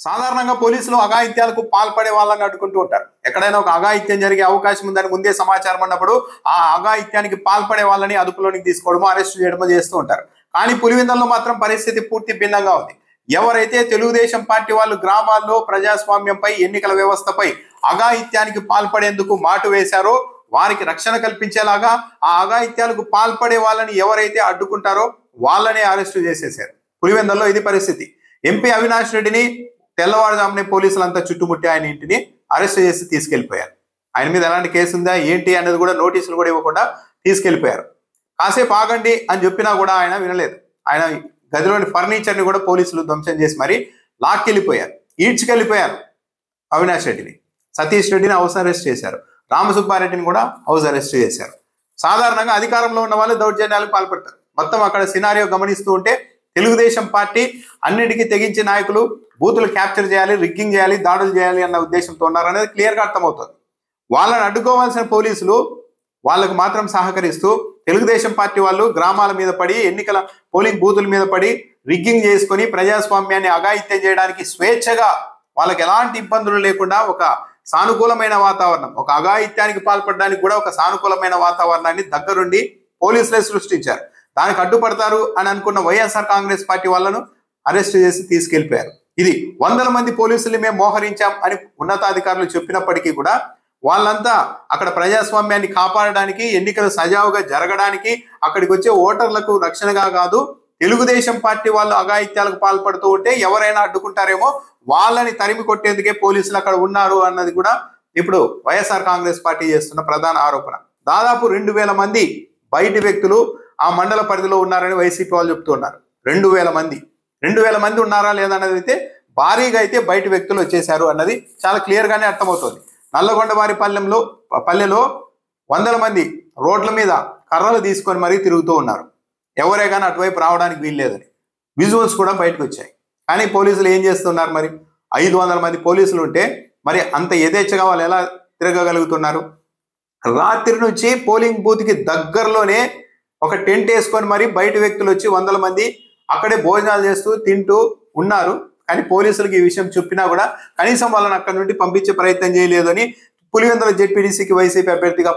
సాధారణంగా పోలీసులు అఘాయిత్యాలకు పాల్పడే వాళ్ళని అడ్డుకుంటూ ఉంటారు. ఎక్కడైనా ఒక అఘాయిత్యం జరిగే అవకాశం ఉందని ముందే సమాచారం ఉన్నప్పుడు ఆ అఘాయిత్యానికి పాల్పడే వాళ్ళని అదుపులోనికి తీసుకోవడమో అరెస్ట్ చేయడమో చేస్తూ ఉంటారు. కానీ పులివెందులలో మాత్రం పరిస్థితి పూర్తి భిన్నంగా ఉంది. ఎవరైతే తెలుగుదేశం పార్టీ వాళ్ళు గ్రామాల్లో ప్రజాస్వామ్యంపై, ఎన్నికల వ్యవస్థపై అఘాయిత్యానికి పాల్పడేందుకు మాటు వేశారో వారికి రక్షణ కల్పించేలాగా ఆ అఘాయిత్యాలకు పాల్పడే వాళ్ళని ఎవరైతే అడ్డుకుంటారో వాళ్ళనే అరెస్టు చేసేశారు. పులివెందులలో ఇది పరిస్థితి. ఎంపీ అవినాష్ రెడ్డిని తెల్లవారుజామునే పోలీసులంతా చుట్టుముట్టి ఆయన ఇంటిని అరెస్ట్ చేసి తీసుకెళ్లిపోయారు. ఆయన మీద ఎలాంటి కేసు ఉందా ఏంటి అనేది కూడా నోటీసులు కూడా ఇవ్వకుండా తీసుకెళ్లిపోయారు. కాసేపు ఆగండి అని చెప్పినా కూడా ఆయన వినలేదు. ఆయన గదిలోని ఫర్నిచర్ని కూడా పోలీసులు ధ్వంసం చేసి మరి లాక్కెళ్ళిపోయారు, ఈడ్చుకెళ్ళిపోయారు. అవినాష్ రెడ్డిని, సతీష్ రెడ్డిని హౌస్ అరెస్ట్ చేశారు. రామసుబ్బారెడ్డిని కూడా హౌస్ అరెస్ట్ చేశారు. సాధారణంగా అధికారంలో ఉన్న వాళ్ళు దౌర్జన్యాలకు పాల్పడతారు. మొత్తం అక్కడ సినారియో గమనిస్తూ ఉంటే తెలుగుదేశం పార్టీ అన్నిటికీ తెగించి నాయకులు బూతులు క్యాప్చర్ చేయాలి, రిగ్గింగ్ చేయాలి, దాడులు చేయాలి అన్న ఉద్దేశంతో ఉన్నారనేది క్లియర్గా అర్థమవుతుంది. వాళ్ళని అడ్డుకోవాల్సిన పోలీసులు వాళ్ళకు మాత్రం సహకరిస్తూ తెలుగుదేశం పార్టీ వాళ్ళు గ్రామాల మీద పడి, ఎన్నికల పోలింగ్ బూతుల మీద పడి రిగ్గింగ్ చేసుకొని ప్రజాస్వామ్యాన్ని అఘాయిత్యం చేయడానికి స్వేచ్ఛగా వాళ్ళకి ఎలాంటి ఇబ్బందులు లేకుండా ఒక సానుకూలమైన వాతావరణం, ఒక అఘాయిత్యానికి పాల్పడడానికి కూడా ఒక సానుకూలమైన వాతావరణాన్ని దగ్గరుండి పోలీసులే సృష్టించారు. దానికి అడ్డుపడతారు అని అనుకున్న వైఎస్ఆర్ కాంగ్రెస్ పార్టీ వాళ్ళను అరెస్ట్ చేసి తీసుకెళ్లిపోయారు. ఇది వందల మంది పోలీసులు మేము మోహరించాం అని ఉన్నతాధికారులు చెప్పినప్పటికీ కూడా వాళ్ళంతా అక్కడ ప్రజాస్వామ్యాన్ని కాపాడడానికి, ఎన్నికలు సజావుగా జరగడానికి, అక్కడికి వచ్చే ఓటర్లకు రక్షణగా కాదు, తెలుగుదేశం పార్టీ వాళ్ళు అఘాయిత్యాలకు పాల్పడుతూ ఉంటే ఎవరైనా అడ్డుకుంటారేమో వాళ్ళని తరిమి కొట్టేందుకే పోలీసులు అక్కడ ఉన్నారు అన్నది కూడా ఇప్పుడు వైఎస్ఆర్ కాంగ్రెస్ పార్టీ చేస్తున్న ప్రధాన ఆరోపణ. దాదాపు 2000 మంది బయటి వ్యక్తులు ఆ మండల పరిధిలో ఉన్నారని వైసీపీ వాళ్ళు చెప్తున్నారు. 2000 మంది ఉన్నారా లేదా అన్నది అయితే భారీగా అయితే బయట వ్యక్తులు వచ్చేసారు అన్నది చాలా క్లియర్గానే అర్థమవుతుంది. నల్లగొండవారి పల్లెలో 100 మంది రోడ్ల మీద కర్రలు తీసుకొని మరీ తిరుగుతూ ఉన్నారు. ఎవరే కానీ అటువైపు రావడానికి వీల్లేదని విజువల్స్ కూడా బయటకు వచ్చాయి. కానీ పోలీసులు ఏం చేస్తున్నారు? మరి 500 మంది పోలీసులు ఉంటే మరి అంత యథేచ్ఛగా వాళ్ళు ఎలా తిరగగలుగుతున్నారు? రాత్రి నుంచి పోలింగ్ బూత్కి దగ్గరలోనే ఒక టెంట్ వేసుకొని మరి బయట వ్యక్తులు వచ్చి 100 మంది అక్కడే భోజనాలు చేస్తూ తింటూ ఉన్నారు. కానీ పోలీసులకు ఈ విషయం చెప్పినా కూడా కనీసం వాళ్ళని అక్కడి నుండి పంపించే ప్రయత్నం చేయలేదని పులివెందుల జెడ్పీటీసీకి వైసీపీ అభ్యర్థిగా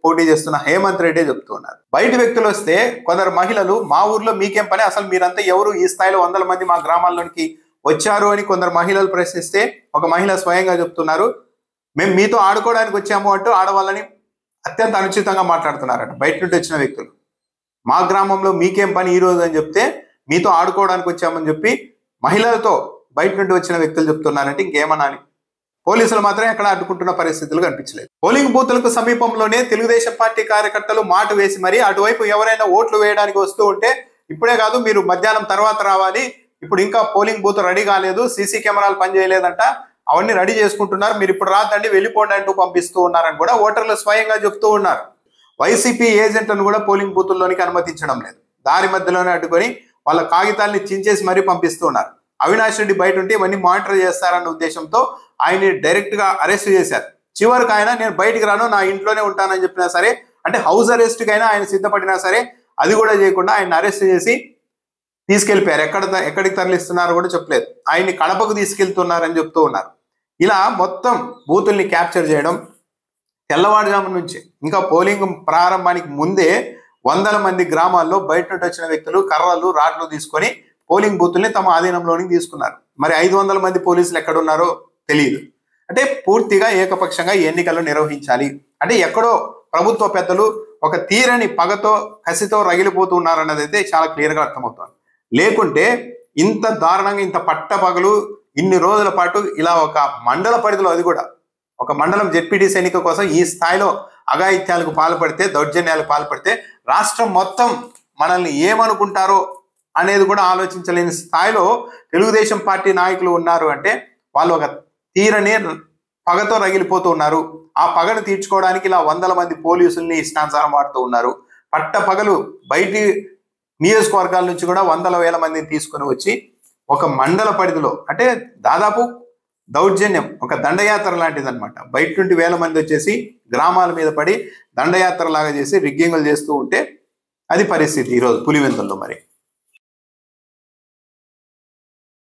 పోటీ చేస్తున్న హేమంత్ రెడ్డి చెప్తున్నారు. బయట వ్యక్తులు వస్తే కొందరు మహిళలు మా ఊర్లో మీకేం పని, అసలు మీరంతా ఎవరు ఈ స్థాయిలో 100 మంది మా గ్రామాల్లోనికి వచ్చారు అని కొందరు మహిళలు ప్రశ్నిస్తే ఒక మహిళ స్వయంగా చెప్తున్నారు, మేము మీతో ఆడుకోవడానికి వచ్చాము అంటూ ఆడవాళ్ళని అత్యంత అనుచితంగా మాట్లాడుతున్నారట బయట నుండి వచ్చిన వ్యక్తులు. మా గ్రామంలో మీకేం పని ఈ రోజు అని చెప్తే మీతో ఆడుకోవడానికి వచ్చామని చెప్పి మహిళలతో బయట నుండి వచ్చిన వ్యక్తులు చెప్తున్నారంటే ఇంకేమన్నా అని పోలీసులు మాత్రం ఎక్కడ అడ్డుకుంటున్న పరిస్థితులు కనిపించలేదు. పోలింగ్ బూతులకు సమీపంలోనే తెలుగుదేశం పార్టీ కార్యకర్తలు మాట వేసి మరి అటువైపు ఎవరైనా ఓట్లు వేయడానికి వస్తూ ఉంటే ఇప్పుడే కాదు మీరు మధ్యాహ్నం తర్వాత రావాలి, ఇప్పుడు ఇంకా పోలింగ్ బూత్ రెడీ కాలేదు, సీసీ కెమెరాలు పనిచేయలేదంట, అవన్నీ రెడీ చేసుకుంటున్నారు, మీరు ఇప్పుడు రాదండి వెళ్ళిపోండి అంటూ పంపిస్తూ ఉన్నారని కూడా ఓటర్లు స్వయంగా చెప్తూ ఉన్నారు. వైసీపీ ఏజెంట్లను కూడా పోలింగ్ బూతుల్లోనికి అనుమతించడం లేదు. దారి మధ్యలోనే అడ్డుకొని వాళ్ళ కాగితాలని చించేసి మరీ పంపిస్తూ ఉన్నారు. అవినాష్ రెడ్డి బయట ఉంటే ఇవన్నీ మానిటర్ చేస్తారన్న ఉద్దేశంతో ఆయన్ని డైరెక్ట్ గా అరెస్ట్ చేశారు. చివరికి ఆయన నేను బయటికి రాను, నా ఇంట్లోనే ఉంటానని చెప్పినా సరే, అంటే హౌస్ అరెస్ట్కి అయినా ఆయన సిద్ధపడినా సరే అది కూడా చేయకుండా ఆయన అరెస్ట్ చేసి తీసుకెళ్లిపోయారు. ఎక్కడికి తరలిస్తున్నారో కూడా చెప్పలేదు. ఆయన్ని కడపకు తీసుకెళ్తున్నారని చెప్తూ ఉన్నారు. ఇలా మొత్తం బూతుల్ని క్యాప్చర్ చేయడం, తెల్లవారుజాము నుంచి ఇంకా పోలింగ్ ప్రారంభానికి ముందే 100 మంది గ్రామాల్లో బయట నుండి వచ్చిన వ్యక్తులు కర్రలు రాడ్లు తీసుకొని పోలింగ్ బూతుల్ని తమ ఆధీనంలోనికి తీసుకున్నారు. మరి 500 మంది పోలీసులు ఎక్కడున్నారో తెలియదు. అంటే పూర్తిగా ఏకపక్షంగా ఎన్నికలు నిర్వహించాలి అంటే ఎక్కడో ప్రభుత్వ పెద్దలు ఒక తీరని పగతో కసితో రగిలిపోతూ ఉన్నారన్నది అయితే చాలా క్లియర్గా అర్థమవుతుంది. లేకుంటే ఇంత దారుణంగా ఇంత పట్టపగలు ఇన్ని రోజుల పాటు ఇలా ఒక మండల పరిధిలో, అది కూడా ఒక మండలం జెడ్పీటీసీ ఎన్నిక కోసం ఈ స్థాయిలో అఘాయిత్యాలకు పాల్పడితే, దౌర్జన్యాలకు పాల్పడితే రాష్ట్రం మొత్తం మనల్ని ఏమనుకుంటారో అనేది కూడా ఆలోచించలేని స్థాయిలో తెలుగుదేశం పార్టీ నాయకులు ఉన్నారు. అంటే వాళ్ళు ఒక తీరని పగతో రగిలిపోతూ ఉన్నారు. ఆ పగను తీర్చుకోవడానికి ఇలా 100 మంది పోలీసుల్ని ఇష్టానుసారం వాడుతూ ఉన్నారు. పట్ట పగలు బయటి నియోజకవర్గాల నుంచి కూడా 100,000 మందిని తీసుకొని వచ్చి ఒక మండల పరిధిలో, అంటే దాదాపు దౌర్జన్యం ఒక దండయాత్ర లాంటిది అనమాట. బయట నుండి 1000 మంది వచ్చేసి గ్రామాల మీద పడి దండయాత్ర లాగా చేసి రిగ్గింగులు చేస్తూ ఉంటే అది పరిస్థితి ఈరోజు పులివెందుల్లో. మరి